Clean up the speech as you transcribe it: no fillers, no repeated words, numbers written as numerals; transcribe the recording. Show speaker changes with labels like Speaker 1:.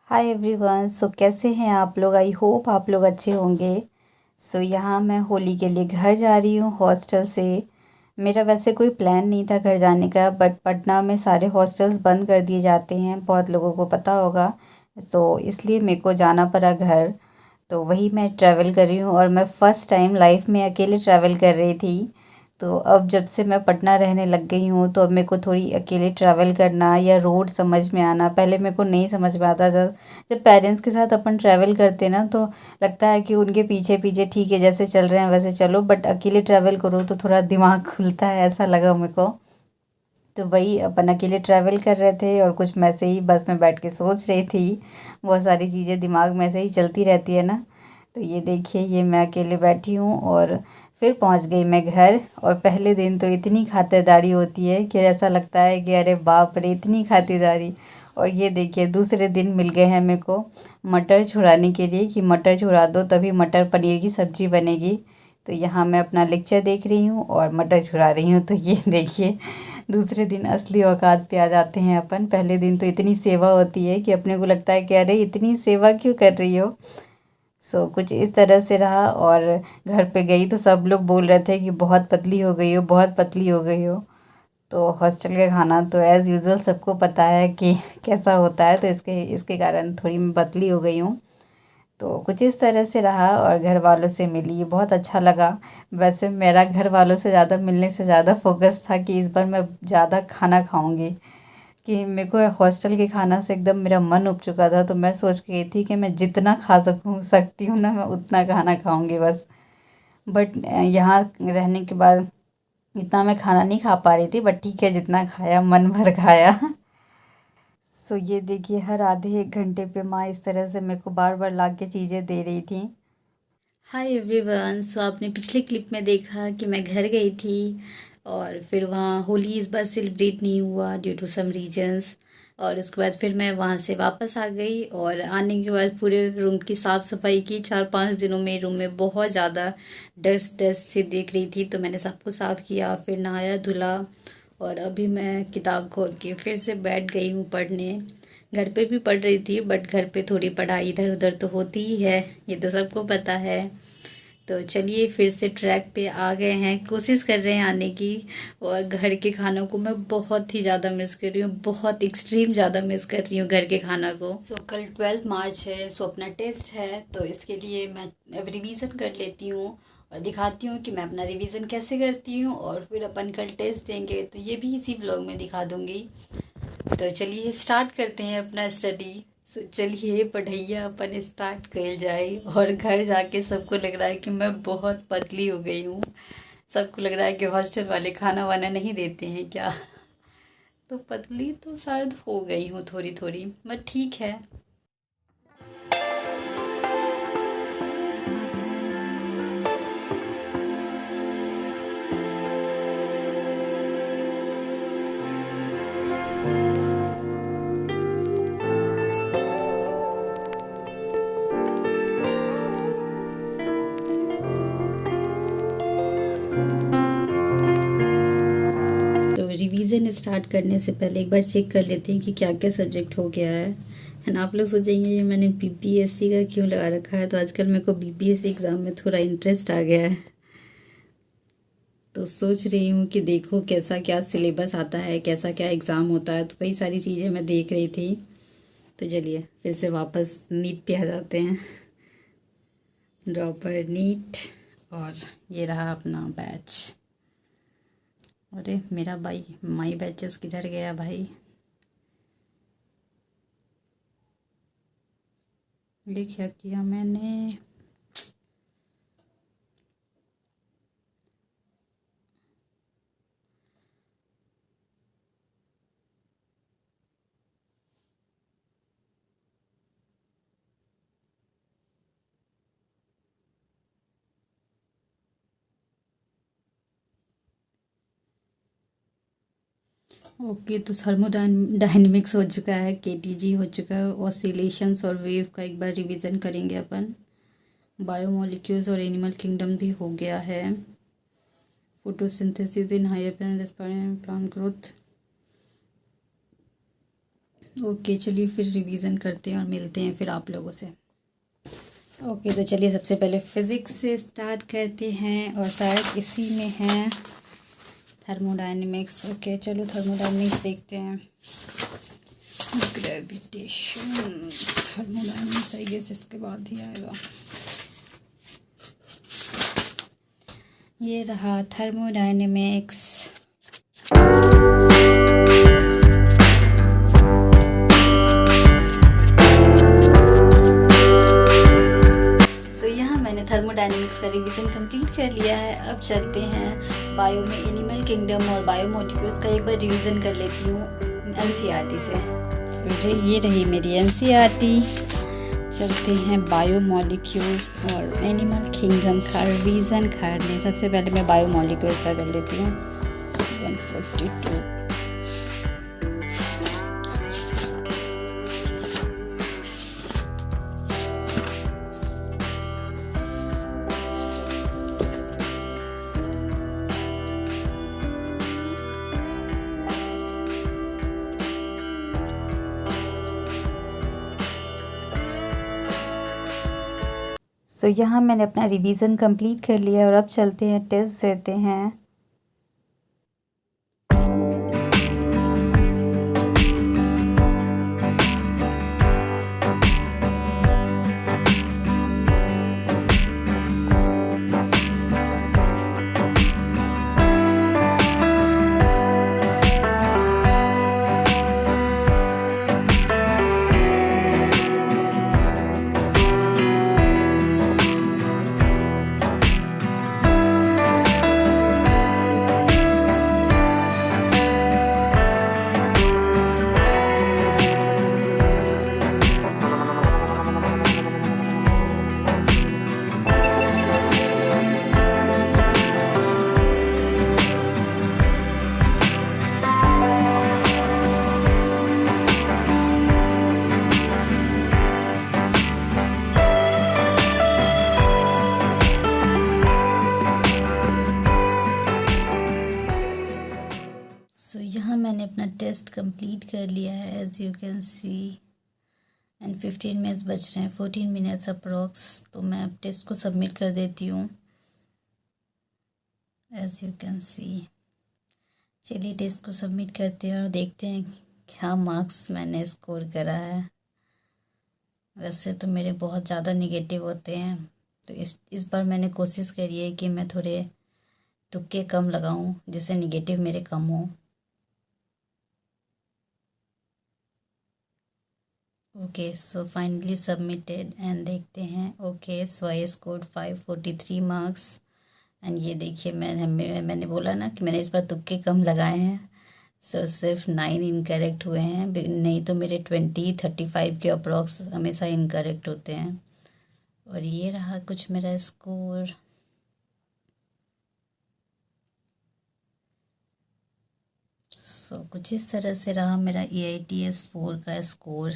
Speaker 1: Hi everyone. कैसे हैं आप लोग? आई होप आप लोग अच्छे होंगे। यहाँ मैं होली के लिए घर जा रही हूँ हॉस्टल से। मेरा वैसे कोई प्लान नहीं था घर जाने का, बट पटना में सारे हॉस्टल्स बंद कर दिए जाते हैं, बहुत लोगों को पता होगा। इसलिए मेरे को जाना पड़ा घर। तो वही मैं ट्रैवल कर रही हूँ और मैं फ़र्स्ट टाइम लाइफ में अकेले ट्रैवल कर रही थी। तो अब जब से मैं पटना रहने लग गई हूँ तो अब मेरे को थोड़ी अकेले ट्रैवल करना या रोड समझ में आना, पहले मेरे को नहीं समझ में आता। जब जब पेरेंट्स के साथ अपन ट्रैवल करते ना तो लगता है कि उनके पीछे पीछे ठीक है, जैसे चल रहे हैं वैसे चलो, बट अकेले ट्रैवल करो तो थोड़ा दिमाग खुलता है, ऐसा लगा मेरे को। तो वही अपन अकेले ट्रैवल कर रहे थे और कुछ मैं से ही बस में बैठ के सोच रही थी। बहुत सारी चीज़ें दिमाग में से ही चलती रहती है ना। तो ये देखिए, ये मैं अकेले बैठी हूँ और फिर पहुँच गई मैं घर। और पहले दिन तो इतनी खातिरदारी होती है कि ऐसा लगता है कि अरे बाप रे, इतनी खातिरदारी। और ये देखिए, दूसरे दिन मिल गए हैं मेरे को मटर छुड़ाने के लिए कि मटर छुड़ा दो तभी मटर पनीर की सब्ज़ी बनेगी। तो यहाँ मैं अपना लेक्चर देख रही हूँ और मटर छुड़ा रही हूँ। तो ये देखिए, दूसरे दिन असली औकात पे आ जाते हैं अपन। पहले दिन तो इतनी सेवा होती है कि अपने को लगता है कि अरे इतनी सेवा क्यों कर रही हो। कुछ इस तरह से रहा। और घर पे गई तो सब लोग बोल रहे थे कि बहुत पतली हो गई हो, बहुत पतली हो गई हो। तो हॉस्टल का खाना तो एज़ यूजुअल सबको पता है कि कैसा होता है, तो इसके इसके कारण थोड़ी मैं पतली हो गई हूँ। तो कुछ इस तरह से रहा और घर वालों से मिली, बहुत अच्छा लगा। वैसे मेरा घर वालों से ज़्यादा मिलने से ज़्यादा फोकस था कि इस बार मैं ज़्यादा खाना खाऊंगी, कि मेरे को हॉस्टल के खाना से एकदम मेरा मन उब चुका था। तो मैं सोच के गई थी कि मैं जितना खा सकती हूँ ना, मैं उतना खाना खाऊंगी बस। बट यहाँ रहने के बाद इतना मैं खाना नहीं खा पा रही थी, बट ठीक है, जितना खाया मन भर खाया। ये देखिए, हर आधे एक घंटे पे माँ इस तरह से मेरे को बार बार ला के चीज़ें दे रही थी। Hi everyone. आपने पिछले क्लिप में देखा कि मैं घर गई थी और फिर वहाँ होली इस बार सेलिब्रेट नहीं हुआ ड्यू टू सम रीजंस। और उसके बाद फिर मैं वहाँ से वापस आ गई और आने के बाद पूरे रूम की साफ़ सफाई की। 4-5 दिनों में रूम में बहुत ज़्यादा डस्ट डस्ट से देख रही थी, तो मैंने सबको साफ़ किया, फिर नहाया धुला। और अभी मैं किताब खोल के फिर से बैठ गई हूँ पढ़ने। घर पे भी पढ़ रही थी, बट घर पे थोड़ी पढ़ाई इधर उधर तो होती ही है, ये तो सबको पता है। तो चलिए फिर से ट्रैक पे आ गए हैं, कोशिश कर रहे हैं आने की। और घर के खानों को मैं बहुत ही ज़्यादा मिस कर रही हूँ, बहुत एक्सट्रीम ज़्यादा मिस कर रही हूँ घर के खाना को। कल 12 मार्च है, अपना टेस्ट है, तो इसके लिए मैं अब रिवीजन कर लेती हूँ और दिखाती हूँ कि मैं अपना रिवीजन कैसे करती हूँ। और फिर अपन कल टेस्ट देंगे तो ये भी इसी ब्लॉग में दिखा दूँगी। तो चलिए स्टार्ट करते हैं अपना स्टडी। चलिए पढ़ैया अपन स्टार्ट कर जाए। और घर जाके सबको लग रहा है कि मैं बहुत पतली हो गई हूँ। सबको लग रहा है कि हॉस्टल वाले खाना वाना नहीं देते हैं क्या। तो पतली तो शायद हो गई हूँ थोड़ी थोड़ी, बट ठीक है। तो रिवीजन स्टार्ट करने से पहले एक बार चेक कर लेते हैं कि क्या क्या सब्जेक्ट हो गया है। एंड आप लोग सोचेंगे ये मैंने बीपीएससी का क्यों लगा रखा है, तो आजकल मेरे को बीपीएससी एग्ज़ाम में थोड़ा इंटरेस्ट आ गया है। तो सोच रही हूँ कि देखो कैसा क्या सिलेबस आता है, कैसा क्या एग्ज़ाम होता है, तो वही सारी चीज़ें मैं देख रही थी। तो चलिए फिर से वापस नीट पे आ जाते हैं। Dropper NEET. और ये रहा अपना बैच। अरे मेरा भाई माई बैचेस किधर गया भाई? ये क्या किया मैंने? ओके, तो थर्मोडायनेमिक्स हो चुका है, केटीजी हो चुका है, ऑसिलेशंस और वेव का एक बार रिवीजन करेंगे अपन। बायोमोलिक्यूल्स और एनिमल किंगडम भी हो गया है। Photosynthesis in higher plant growth. Okay चलिए फिर रिवीजन करते हैं और मिलते हैं फिर आप लोगों से। ओके तो चलिए सबसे पहले फ़िज़िक्स से स्टार्ट करते हैं और शायद इसी में है थर्मोडायनेमिक्स। ओके चलो थर्मोडायनेमिक्स देखते हैं। ग्रेविटेशन, थर्मोडायनेमिक्स आई गेस इसके बाद ही आएगा। ये रहा थर्मोडायनेमिक्स। थर्मोडायनेमिक्स का रिवीजन कंप्लीट कर लिया है। अब चलते हैं बायो में एनिमल किंगडम और बायो मॉलिक्यूल्स का एक बार रिवीजन कर लेती हूँ एनसीईआरटी से। तो ये रही मेरी एनसीईआरटी। चलते हैं बायो मॉलिक्यूल्स और एनिमल किंगडम का रिवीजन करने। सबसे पहले मैं बायो मॉलिक्यूल्स का कर लेती हूँ। 142। सो यहाँ मैंने अपना रिवीजन कंप्लीट कर लिया और अब चलते हैं टेस्ट देते हैं। यहाँ मैंने अपना टेस्ट कंप्लीट कर लिया है as you can see and 15 minutes बच रहे हैं, 14 मिनट्स अप्रॉक्स। तो मैं अब टेस्ट को सबमिट कर देती हूँ एज़ यू कैन सी। चलिए टेस्ट को सबमिट करते हैं और देखते हैं क्या मार्क्स मैंने स्कोर करा है। वैसे तो मेरे बहुत ज़्यादा नेगेटिव होते हैं, तो इस बार मैंने कोशिश करी है कि मैं थोड़े तुक्के कम लगाऊं जिससे नेगेटिव मेरे कम हो। Okay so finally submitted and देखते हैं। Okay so I scored 543 marks and ये देखिए मैंने बोला ना कि मैंने इस बार तुक्के कम लगाए हैं। सो सिर्फ 9 इनकरेक्ट हुए हैं, नहीं तो मेरे 20-35 के अप्रॉक्स हमेशा इनकरेक्ट होते हैं। और ये रहा कुछ मेरा स्कोर। सो कुछ इस तरह से रहा मेरा EITS 4 का स्कोर।